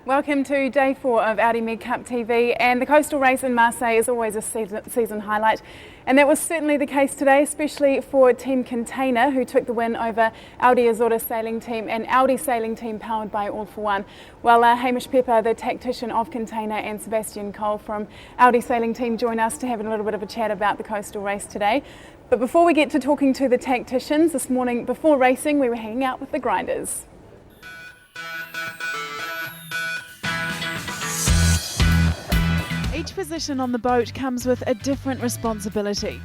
Welcome to day 4 of Audi MedCup TV, and the coastal race in Marseille is always a season highlight, and that was certainly the case today, especially for Team Container, who took the win over Audi Azorra sailing team and Audi sailing team powered by All for One. Well, Hamish Pepper, the tactician of Container, and Sebastian Cole from Audi sailing team join us to have a little bit of a chat about the coastal race today. But before we get to talking to the tacticians, this morning before racing we were hanging out with the grinders. Each position on the boat comes with a different responsibility.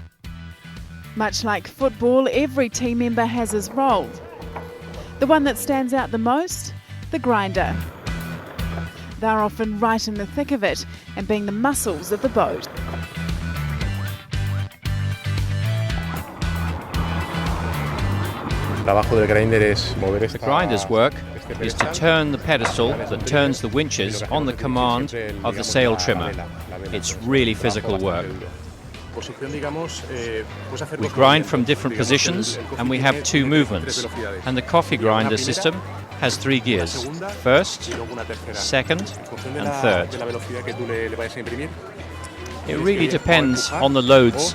Much like football, every team member has his role. The one that stands out the most, the grinder. They're often right in the thick of it and being the muscles of the boat. The grinder's work is to turn the pedestal that turns the winches on the command of the sail trimmer. It's really physical work. We grind from different positions and we have 2 movements, and the coffee grinder system has 3 gears: first, second and third. It really depends on the loads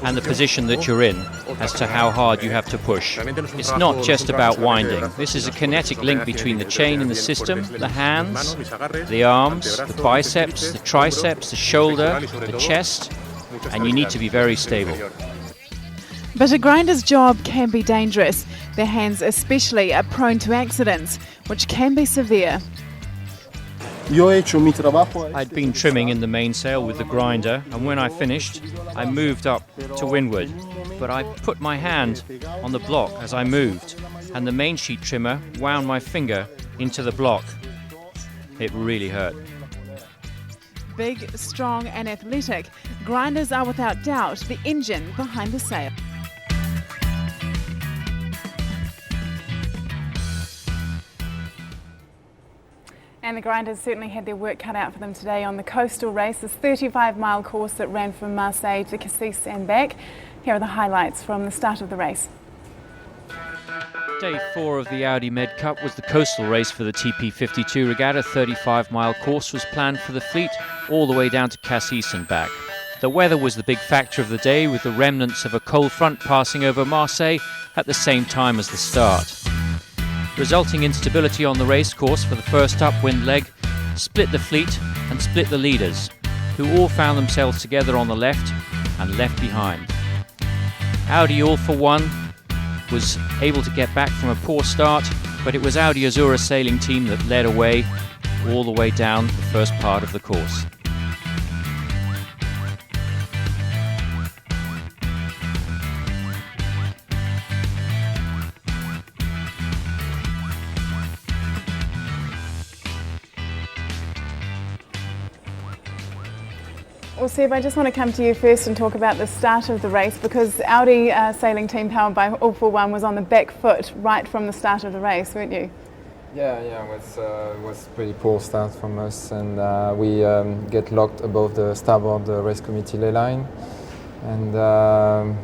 and the position that you're in as to how hard you have to push. It's not just about winding. This is a kinetic link between the chain in the system, the hands, the arms, the biceps, the triceps, the shoulder, the chest, and you need to be very stable. But a grinder's job can be dangerous. Their hands especially are prone to accidents, which can be severe. I'd been trimming in the mainsail with the grinder, and when I finished, I moved up to windward. But I put my hand on the block as I moved, and the main sheet trimmer wound my finger into the block. It really hurt. Big, strong and athletic, grinders are without doubt the engine behind the sail. And the grinders certainly had their work cut out for them today on the coastal race, this 35-mile course that ran from Marseille to Cassis and back. Here are the highlights from the start of the race. Day 4 of the Audi MedCup was the coastal race for the TP52 regatta. 35-mile course was planned for the fleet all the way down to Cassis and back. The weather was the big factor of the day, with the remnants of a cold front passing over Marseille at the same time as the start. Resulting instability on the race course for the first upwind leg split the fleet and split the leaders, who all found themselves together on the left and left behind. Audi All for One was able to get back from a poor start, but it was Audi Azorra sailing team that led away all the way down the first part of the course. Well, Seb, I just want to come to you first and talk about the start of the race, because Audi sailing team powered by All for One was on the back foot right from the start of the race, weren't you? Yeah, it was pretty poor start from us, and we get locked above the starboard race committee ley line, and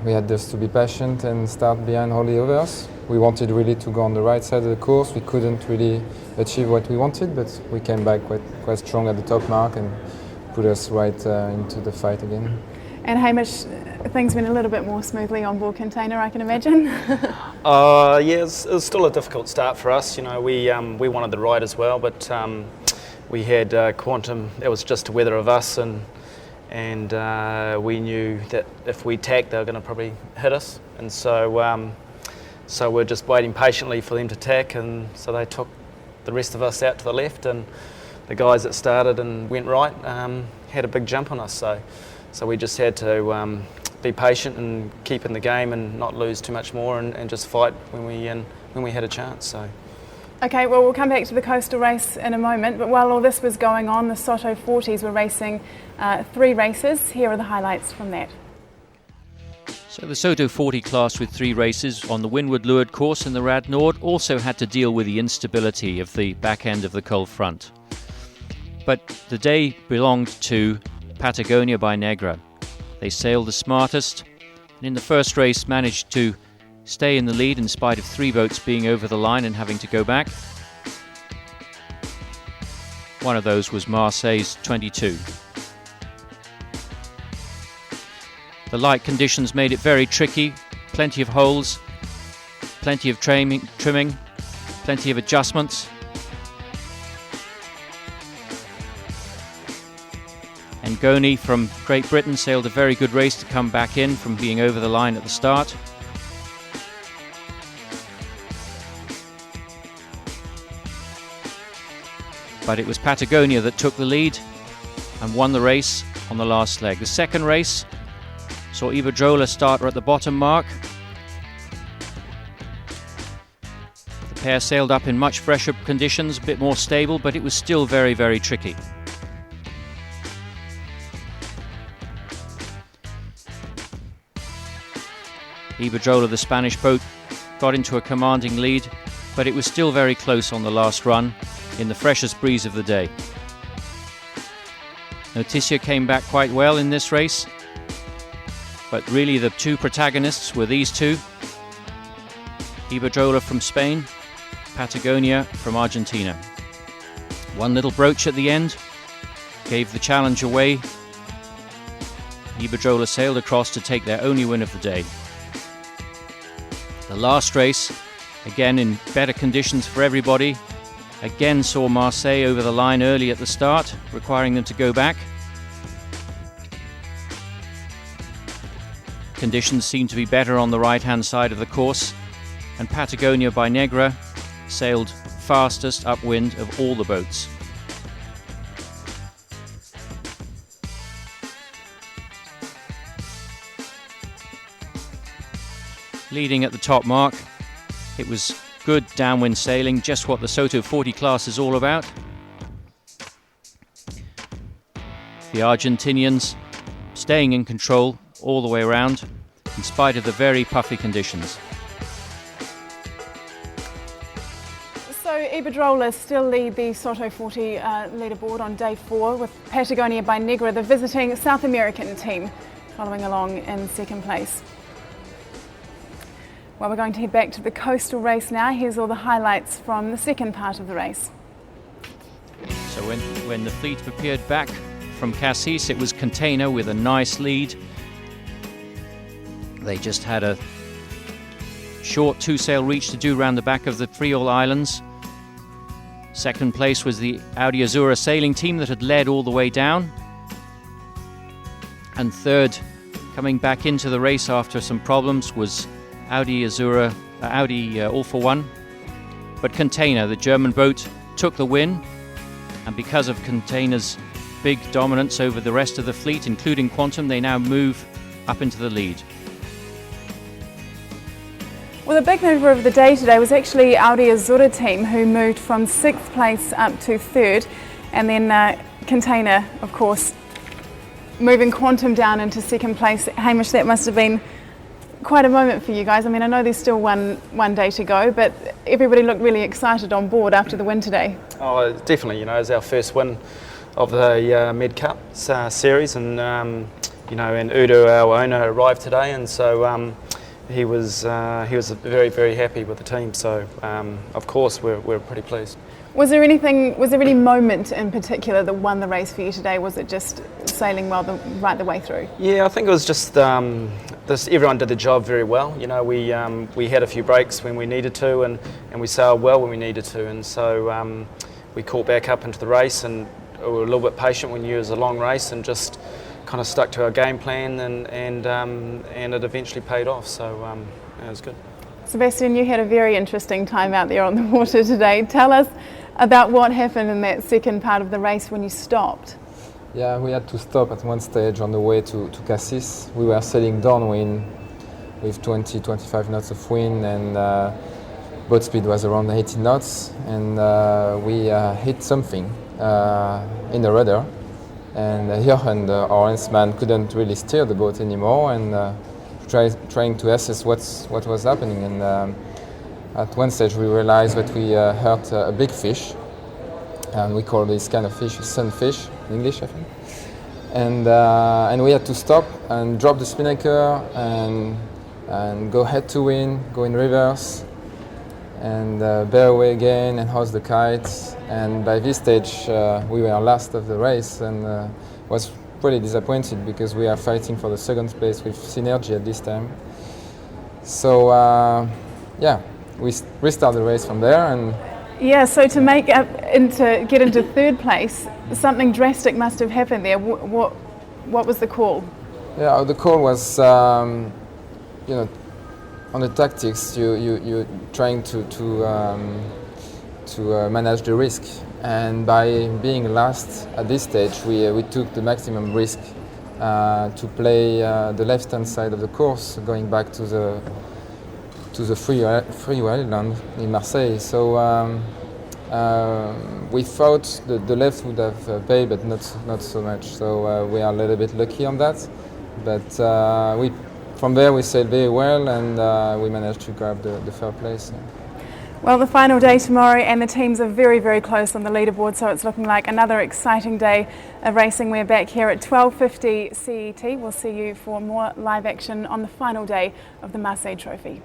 we had just to be patient and start behind all the others. We wanted really to go on the right side of the course. We couldn't really achieve what we wanted, but we came back quite strong at the top mark and put us right into the fight again. And Hamish, things went a little bit more smoothly on board Container, I can imagine. Yeah, it was still a difficult start for us. You know, we wanted the ride as well, but we had Quantum. It was just a weather of us, and we knew that if we tacked, they were going to probably hit us, and so we're just waiting patiently for them to tack, and so they took the rest of us out to the left, and the guys that started and went right had a big jump on us, so we just had to be patient and keep in the game and not lose too much more, and just fight when we had a chance. So Okay, well, we'll come back to the coastal race in a moment, but while all this was going on, the Soto 40s were racing 3 races. Here are the highlights from that. So the Soto 40 class with 3 races on the windward leeward course in the Rad Nord also had to deal with the instability of the back end of the cold front. But the day belonged to Patagonia by Negra. They sailed the smartest, and in the first race managed to stay in the lead in spite of 3 boats being over the line and having to go back. One of those was Marseille's 22. The light conditions made it very tricky, plenty of holes, plenty of trimming, plenty of adjustments. And Goni from Great Britain sailed a very good race to come back in from being over the line at the start. But it was Patagonia that took the lead and won the race on the last leg. The second race saw Iberdrola start at the bottom mark. The pair sailed up in much fresher conditions, a bit more stable, but it was still very, very tricky. Iberdrola, the Spanish boat, got into a commanding lead, but it was still very close on the last run in the freshest breeze of the day. Noticia came back quite well in this race, but really the 2 protagonists were these 2. Iberdrola from Spain, Patagonia from Argentina. One little broach at the end gave the challenge away. Iberdrola sailed across to take their only win of the day. The last race, again in better conditions for everybody, again saw Marseille over the line early at the start, requiring them to go back. Conditions seemed to be better on the right-hand side of the course, and Patagonia by Negra sailed fastest upwind of all the boats. Leading at the top mark, it was good downwind sailing, just what the Soto 40 class is all about. The Argentinians staying in control all the way around, in spite of the very puffy conditions. So Iberdrola still lead the Soto 40 leaderboard on day 4, with Patagonia by Negra, the visiting South American team, following along in second place. Well, we're going to head back to the coastal race now. Here's all the highlights from the second part of the race. So when the fleet appeared back from Cassis, it was Container with a nice lead. They just had a short 2-sail reach to do round the back of the Friol Islands. Second place was the Audi Azura sailing team that had led all the way down. And third, coming back into the race after some problems, was Audi Azura, Audi All for One. But Container, the German boat, took the win. And because of Container's big dominance over the rest of the fleet, including Quantum, they now move up into the lead. Well, the big mover of the day today was actually Audi Azura team, who moved from 6th place up to 3rd, and then Container, of course, moving Quantum down into 2nd place. Hamish, that must have been quite a moment for you guys. I mean, I know there's still one day to go, but everybody looked really excited on board after the win today. Oh, definitely. You know, it's our first win of the MedCup series, and and Udo, our owner, arrived today, and so he was very, very happy with the team. So of course we're pretty pleased. Was there any moment in particular that won the race for you today? Was it just sailing well right the way through? Yeah, I think it was just everyone did the job very well. You know, we had a few breaks when we needed to, and we sailed well when we needed to, and so we caught back up into the race, and we were a little bit patient. We knew it was a long race, and just kind of stuck to our game plan, and it eventually paid off. So it was good. Sebastian, you had a very interesting time out there on the water today. Tell us about what happened in that second part of the race when you stopped. Yeah, we had to stop at one stage on the way to Cassis. We were sailing downwind with 20-25 knots of wind, and boat speed was around 80 knots, and we hit something in the rudder. And Jochen, our helmsman, couldn't really steer the boat anymore, and trying to assess what was happening. And at one stage we realized that we hurt a big fish, and we call this kind of fish sunfish in English, I think. And we had to stop and drop the spinnaker and go head to wind, go in reverse, and bear away again and hoist the kites. And by this stage we were last of the race, and was pretty disappointed because we are fighting for the second place with Synergy at this time. So yeah, we restart the race from there. And yeah, so to get into third place, something drastic must have happened there. What was the call? Yeah, the call was, you know, on the tactics, you're trying to manage the risk, and by being last at this stage, we took the maximum risk to play the left-hand side of the course, going back to the free island in Marseille. So we thought the left would have paid, but not so much. So we are a little bit lucky on that. But from there we sailed very well, and we managed to grab the third place. Well, the final day tomorrow, and the teams are very, very close on the leaderboard, so it's looking like another exciting day of racing. We're back here at 12:50 CET. We'll see you for more live action on the final day of the Marseille Trophy.